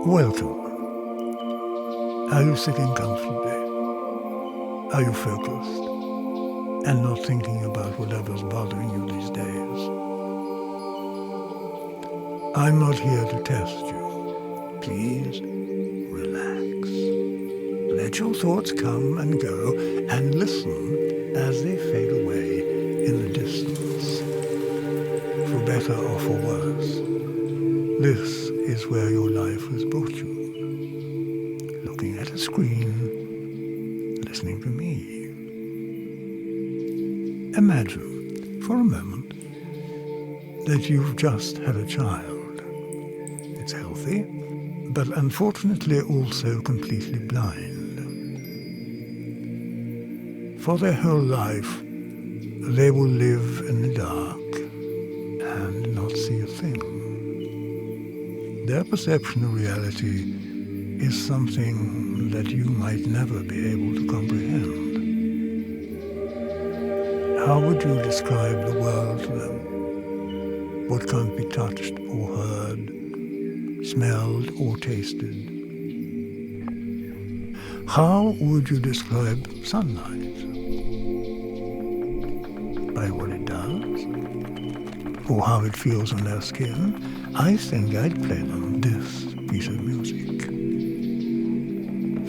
Welcome. Are you sitting comfortably? Are you focused and not thinking about whatever's bothering you these days? I'm not here to test you. Please relax. Let your thoughts come and go and listen as they fade away in the distance. For better or for worse, this is where your life has brought you. Looking at a screen, listening to me. Imagine, for a moment, that you've just had a child. It's healthy, but unfortunately also completely blind. For their whole life, they will live in the dark and not see a thing. Their perception of reality is something that you might never be able to comprehend. How would you describe the world to them? What can't be touched or heard, smelled or tasted? How would you describe sunlight? By what it does? Or how it feels on their skin? I think I'd play them this piece of music.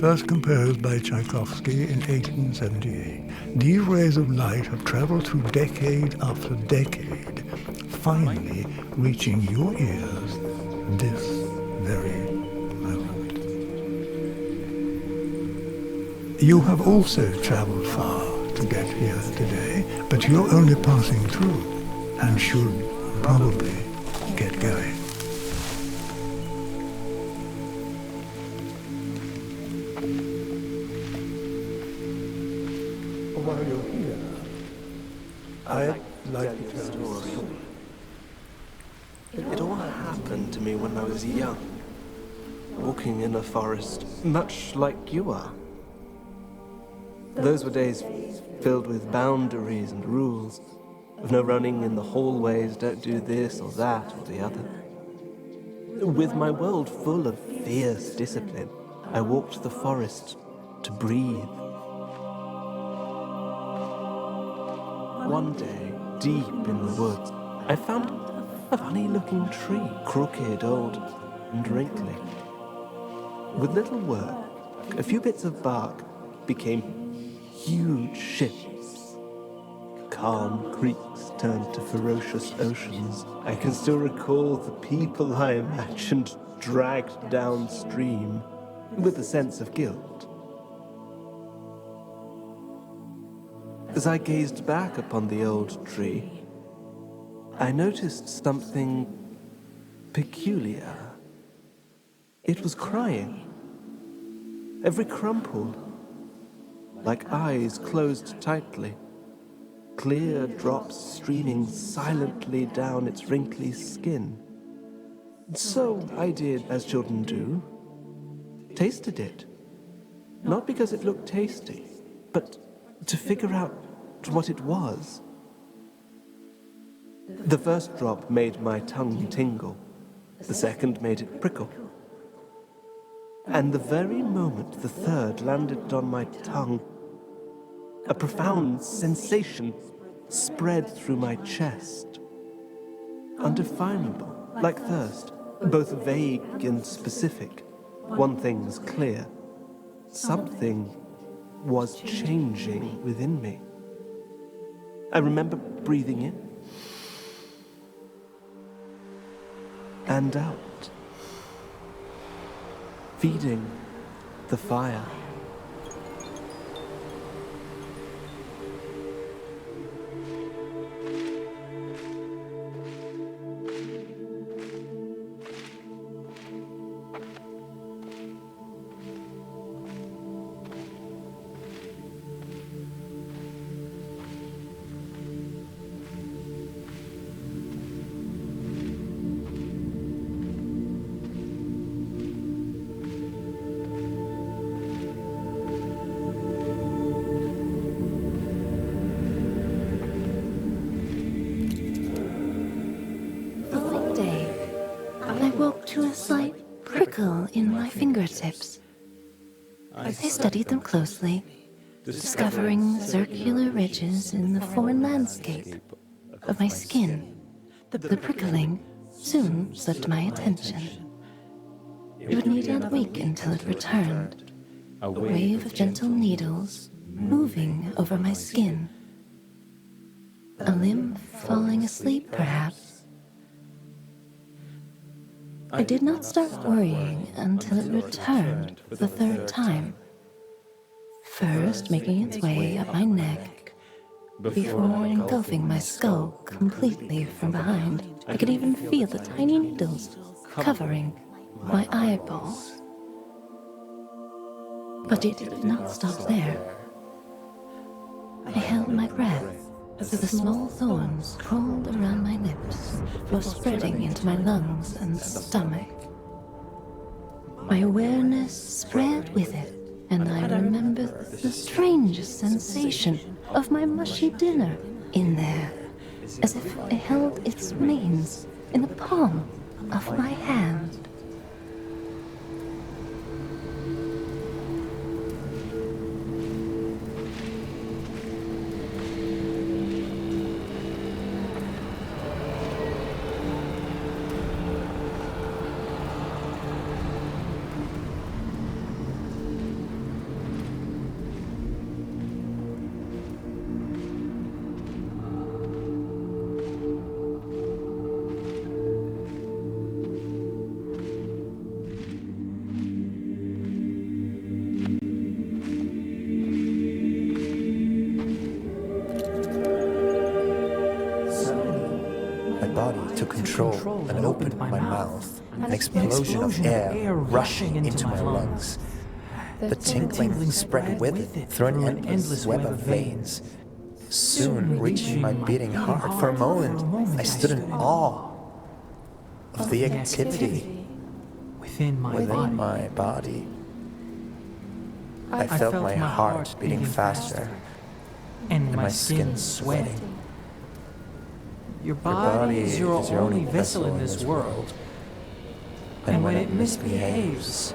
First composed by Tchaikovsky in 1878, these rays of light have traveled through decade after decade, finally reaching your ears this very moment. You have also traveled far to get here today, but you're only passing through and should probably get going. While you're here, I'd like to tell you a story. It all happened to me when I was young, walking in a forest, much like you are. Those were days filled with boundaries and rules, of no running in the hallways, don't do this or that or the other. With my world full of fierce discipline, I walked the forest to breathe. One day, deep in the woods, I found a funny-looking tree, crooked, old, and wrinkly. With little work, a few bits of bark became huge ships. Calm creeks turned to ferocious oceans. I can still recall the people I imagined dragged downstream with a sense of guilt. As I gazed back upon the old tree, I noticed something peculiar. It was crying. Every crumple, like eyes closed tightly. Clear drops streaming silently down its wrinkly skin. So I did as children do, tasted it. Not because it looked tasty, but to figure out what it was. The first drop made my tongue tingle. The second made it prickle. And the very moment the third landed on my tongue, a profound sensation spread through my chest. Undefinable, like thirst, both vague and specific. One thing was clear. Something was changing within me. I remember breathing in and out, feeding the fire. prickle in my fingertips. I studied them closely, discovering circular ridges in the foreign landscape of my skin. The prickling soon slipped my attention. It would need a week until it returned, a wave of gentle needles moving over my skin. A limb falling asleep, perhaps. I did not start worrying until it returned for the third time, first making its way up my neck, before engulfing my skull completely from behind. I could even feel the tiny needles covering my eyeballs. But it did not stop there. I held my breath as the small thorns crawled around my lips before spreading into my lungs and stomach. My awareness spread with it, and I remembered the strangest sensation of my mushy dinner in there, as if I held its remains in the palm of my hand. Took control and opened my mouth, an explosion of air rushing into my lungs. The tinkling spread with it through an endless web of veins, soon reaching my beating heart. For a moment, I stood in awe of the activity within my body. I felt my heart beating faster and my skin sweating. Your body is your only vessel in this world, and when it misbehaves,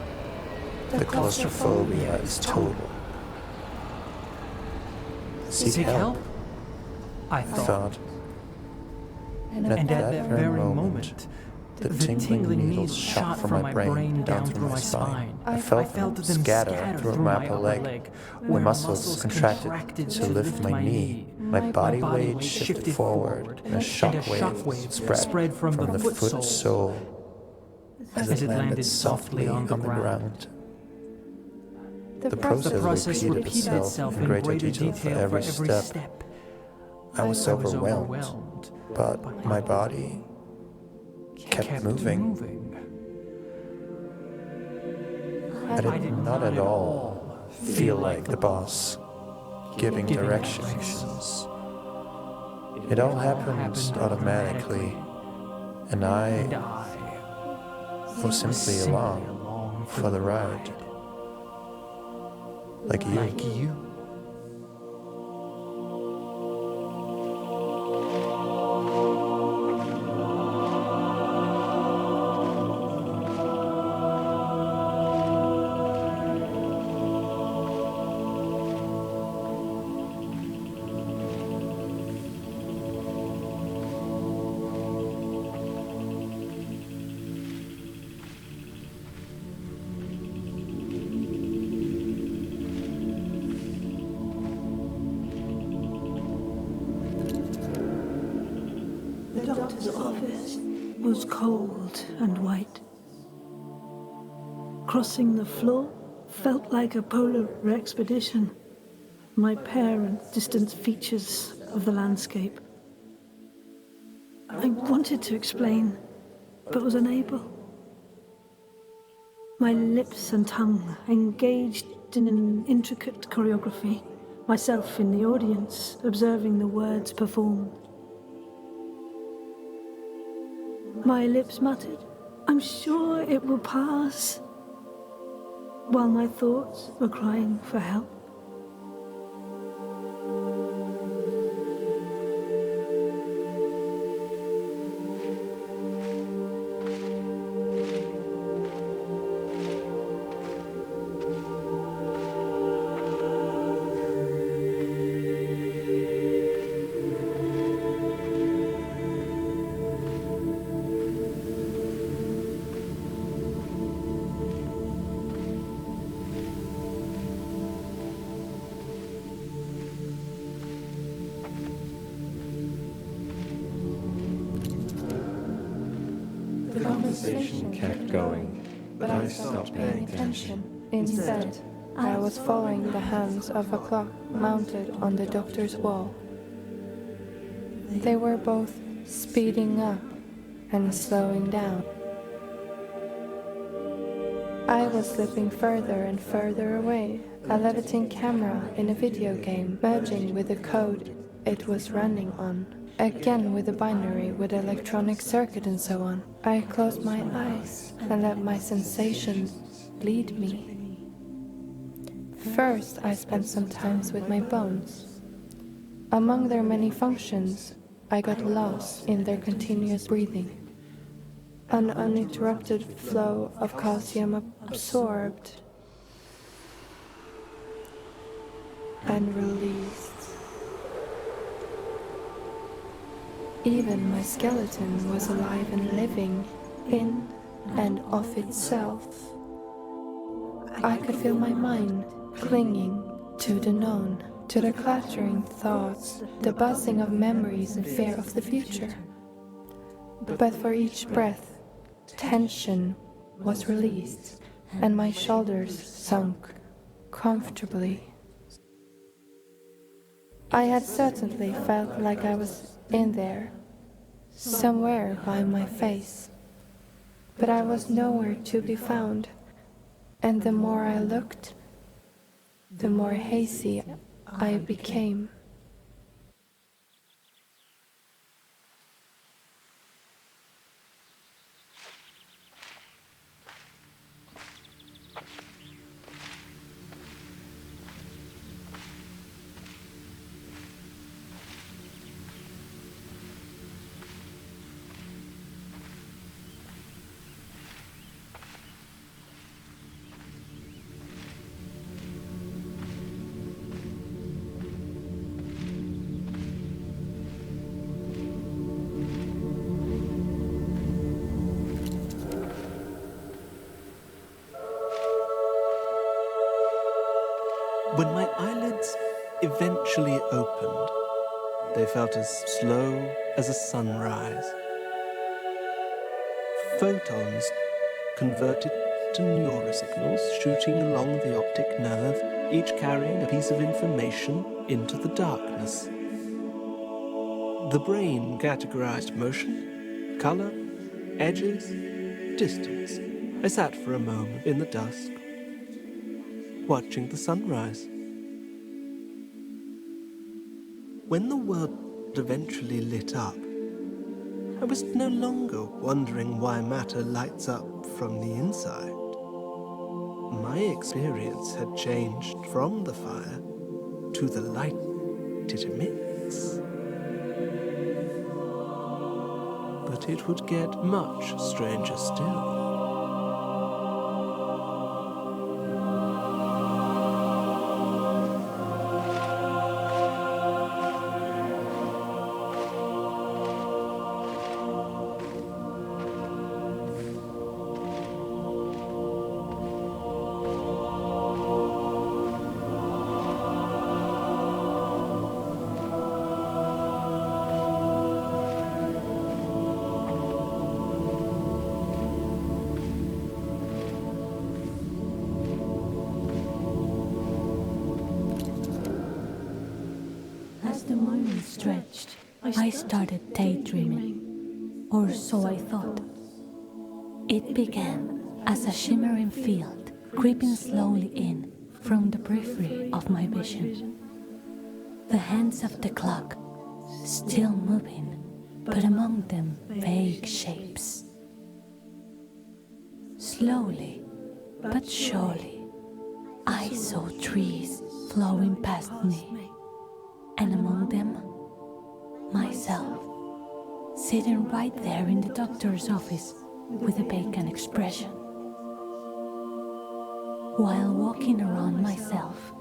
the claustrophobia is total. Seek help, I thought. And at that very moment, the tingling needles shot from my brain down through my spine. I felt them scatter through my upper leg. My muscles contracted to lift my knee. My body weight shifted forward, and a shockwave spread from the foot sole as it landed softly on the ground. The process repeated itself in greater detail for every step. I was overwhelmed, but my body kept moving. I did not at all feel like the boss giving directions. It all happened automatically, and I was simply along for the ride. Like you. The doctor's office was cold and white. Crossing the floor felt like a polar expedition. My parents' distant features of the landscape. I wanted to explain, but was unable. My lips and tongue engaged in an intricate choreography, myself in the audience, observing the words performed. My lips muttered, "I'm sure it will pass," while my thoughts were crying for help. conversation kept going, but I stopped paying attention. Instead, I was following the hands of a clock mounted on the doctor's wall. They were both speeding up and slowing down. I was slipping further and further away, a levitating camera in a video game merging with the code it was running on, again with the binary, with the electronic circuit and so on. I closed my eyes and let my sensations lead me. First, I spent some time with my bones. Among their many functions, I got lost in their continuous breathing. An uninterrupted flow of calcium absorbed and released. Even my skeleton was alive and living in and of itself. I could feel my mind clinging to the known, to the clattering thoughts, the buzzing of memories and fear of the future. But for each breath, tension was released, and my shoulders sunk comfortably. I had certainly felt like I was in there, somewhere by my face, but I was nowhere to be found, and the more I looked, the more hazy I became. When my eyelids eventually opened, they felt as slow as a sunrise. Photons converted to neurosignals shooting along the optic nerve, each carrying a piece of information into the darkness. The brain categorized motion, color, edges, distance. I sat for a moment in the dusk, watching the sunrise. When the world eventually lit up, I was no longer wondering why matter lights up from the inside. My experience had changed from the fire to the light it emits. But it would get much stranger still. The moment stretched, I started daydreaming, or so I thought. It began as a shimmering field creeping slowly in from the periphery of my vision. The hands of the clock still moving, but among them vague shapes. Slowly, but surely, I saw trees flowing past me. And among them, myself, sitting right there in the doctor's office with a vacant expression. While walking around myself,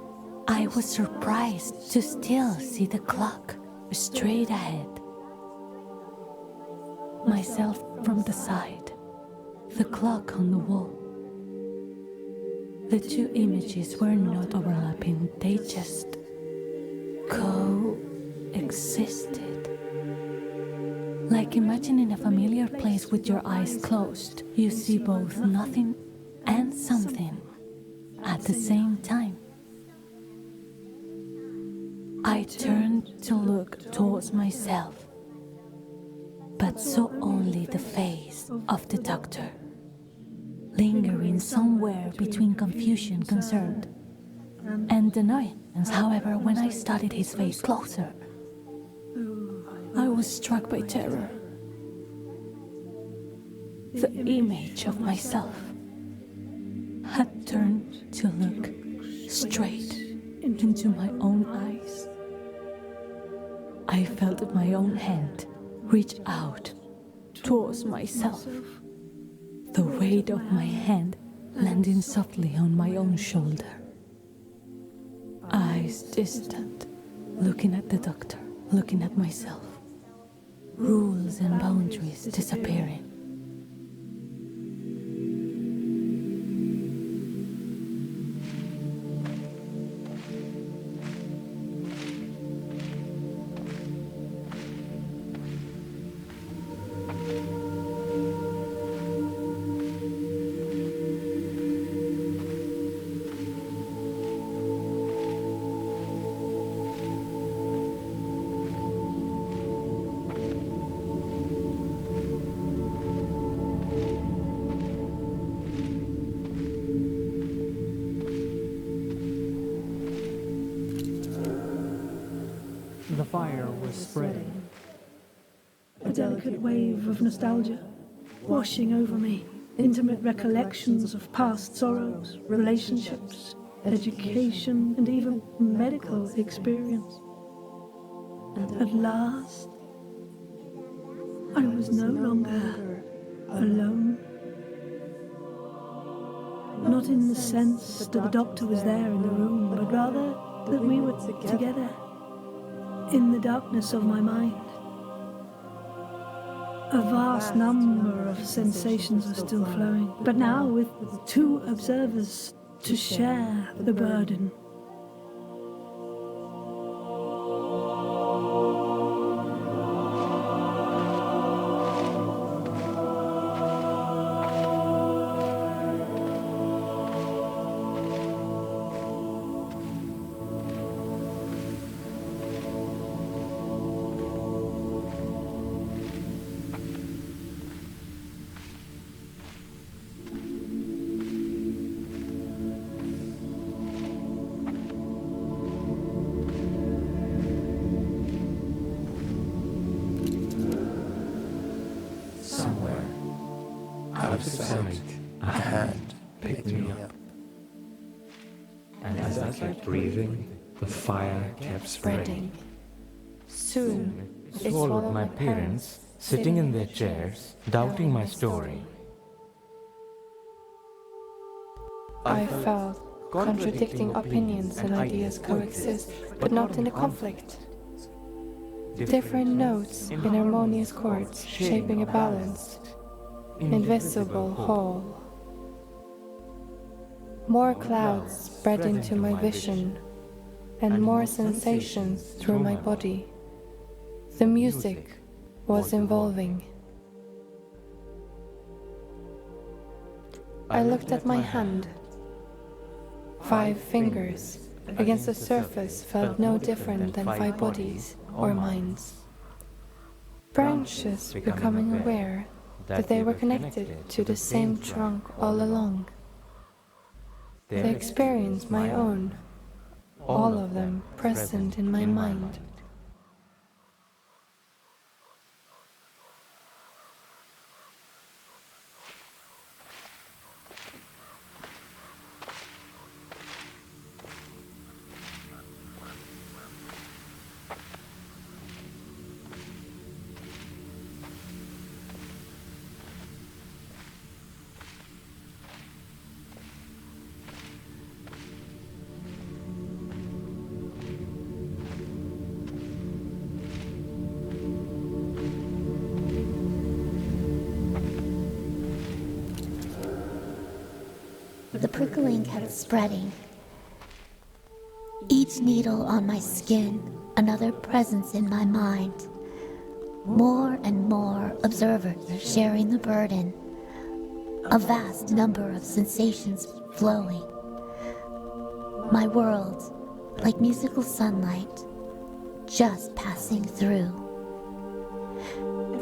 I was surprised to still see the clock straight ahead. Myself from the side, the clock on the wall. The two images were not overlapping, they just coexisted. Like imagining a familiar place with your eyes closed. You see both nothing and something at the same time. I turned to look towards myself, but saw only the face of the doctor, lingering somewhere between confusion, concern, and annoyance. However, when I studied his face closer, I was struck by terror. The image of myself had turned to look straight into my own eyes. I felt my own hand reach out towards myself, the weight of my hand landing softly on my own shoulder. Eyes distant, looking at the doctor, looking at myself. Rules and boundaries disappearing. The fire was spreading. A delicate wave of nostalgia washing over me. Intimate recollections of past sorrows, relationships, education, and even medical experience. And at last, I was no longer alone. Not in the sense that the doctor was there in the room, but rather that we were together in the darkness of my mind. A vast number of sensations were still flowing, but now with two observers to share the burden. Out of sight, a hand picked me up. And as I kept breathing, the fire kept spreading. Soon, It swallowed my parents, sitting in their chairs, doubting my story. I felt contradicting opinions and ideas coexist, but not in a conflict. Different notes in harmonious chords, shaping a balanced, invisible whole. More clouds spread into my vision, and more sensations through my body. The music was evolving. I looked at my hand. 5 fingers against a surface felt no different than 5 bodies or minds. Branches becoming aware that they were connected to the same trunk all along. The experience my own, all of them present in my mind. The prickling kept spreading. Each needle on my skin, another presence in my mind. More and more observers are sharing the burden. A vast number of sensations flowing. My world, like musical sunlight, just passing through.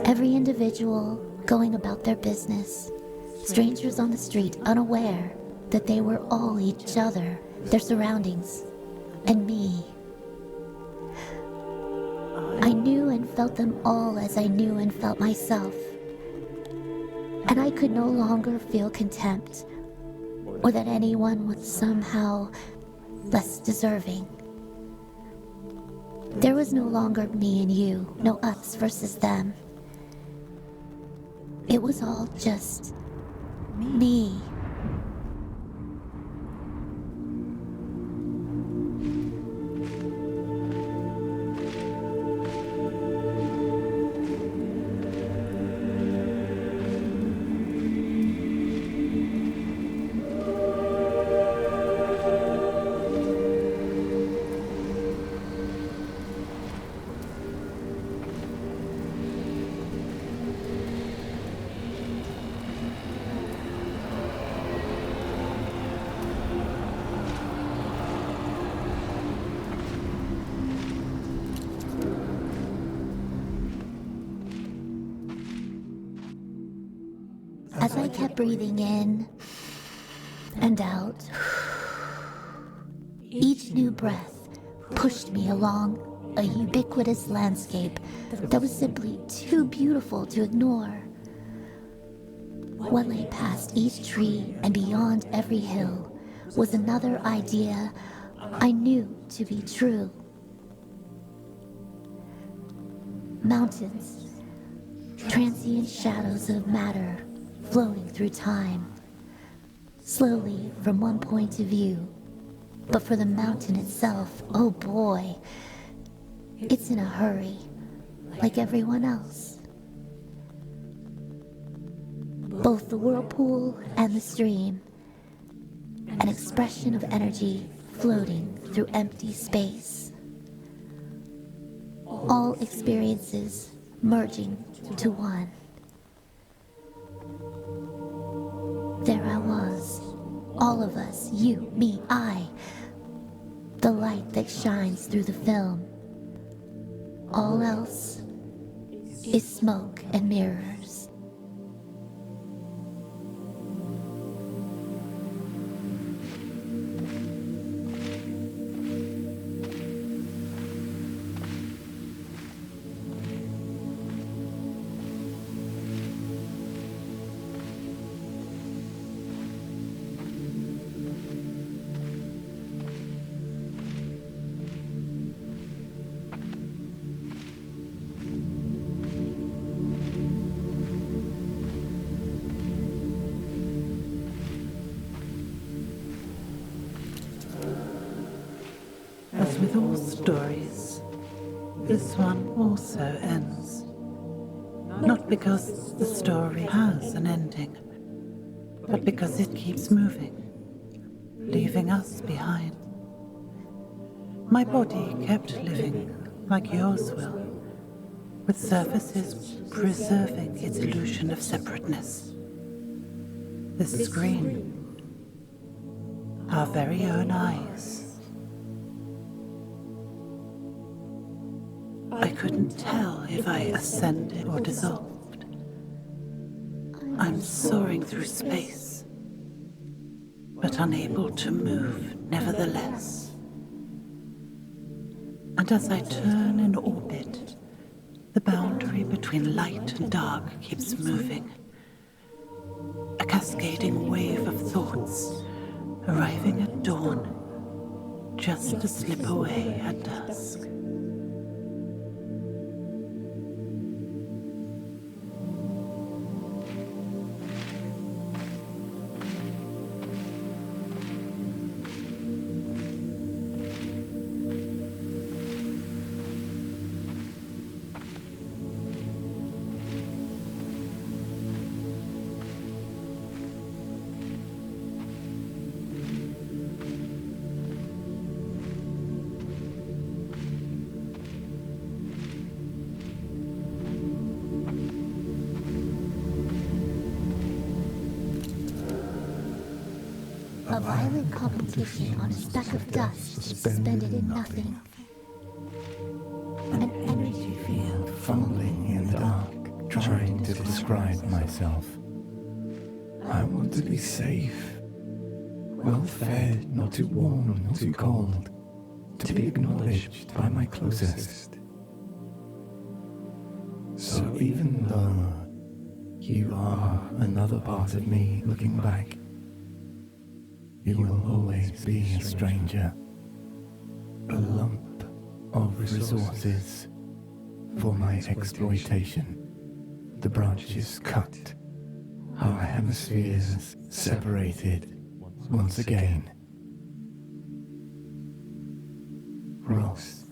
Every individual going about their business. Strangers on the street unaware that they were all each other, their surroundings, and me. I knew and felt them all as I knew and felt myself. And I could no longer feel contempt, or that anyone was somehow less deserving. There was no longer me and you, no us versus them. It was all just me. As I kept breathing in and out, each new breath pushed me along a ubiquitous landscape that was simply too beautiful to ignore. What lay past each tree and beyond every hill was another idea I knew to be true. Mountains, transient shadows of matter floating through time, slowly from one point of view. But for the mountain itself, oh boy, it's in a hurry, like everyone else. Both the whirlpool and the stream, an expression of energy floating through empty space. All experiences merging to one. There I was, all of us, you, me, I, the light that shines through the film. All else is smoke and mirrors. As with all stories, this one also ends. Not because the story has an ending, but because it keeps moving, leaving us behind. My body kept living like yours will, with surfaces preserving its illusion of separateness. The screen, our very own eyes. I couldn't tell if I ascended or dissolved. I'm soaring through space, but unable to move nevertheless. And as I turn in orbit, the boundary between light and dark keeps moving. A cascading wave of thoughts, arriving at dawn, just to slip away at dusk. A violent competition on a speck of dust suspended in nothing. An energy field Fumbling in the dark, trying to describe myself. I want to be safe, well fed, not too warm, not too cold, to be acknowledged by my closest. So even though you are another part of me looking back, you will always be a stranger, a lump of resources for my exploitation. The branches cut, our hemispheres separated once again. Ross,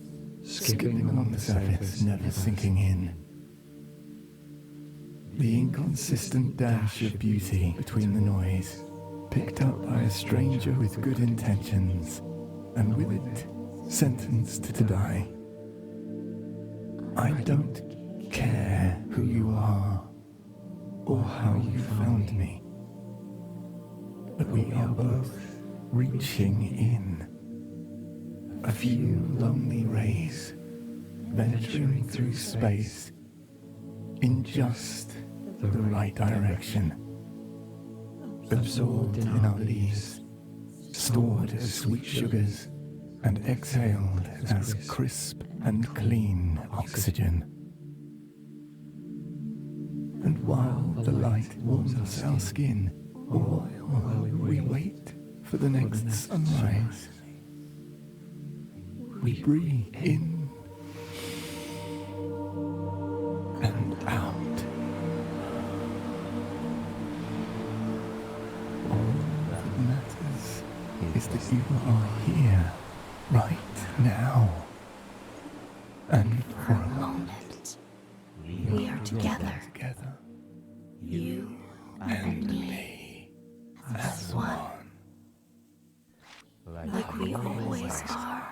skipping along the surface, never sinking in. The inconsistent dash of beauty between the noise, picked up by a stranger with good intentions, and with it, sentenced to die. I don't care who you are, or how you found me, but we are both reaching in. A few lonely rays, venturing through space, in just the right direction. Absorbed in our leaves, stored as sweet sugars, and exhaled as crisp and clean oxygen. And while the light warms our skin, or while we wait for the next sunrise, we breathe in and out. All that matters is that you are here, right now. And for a moment, We are together, you and me, as one. like we always are.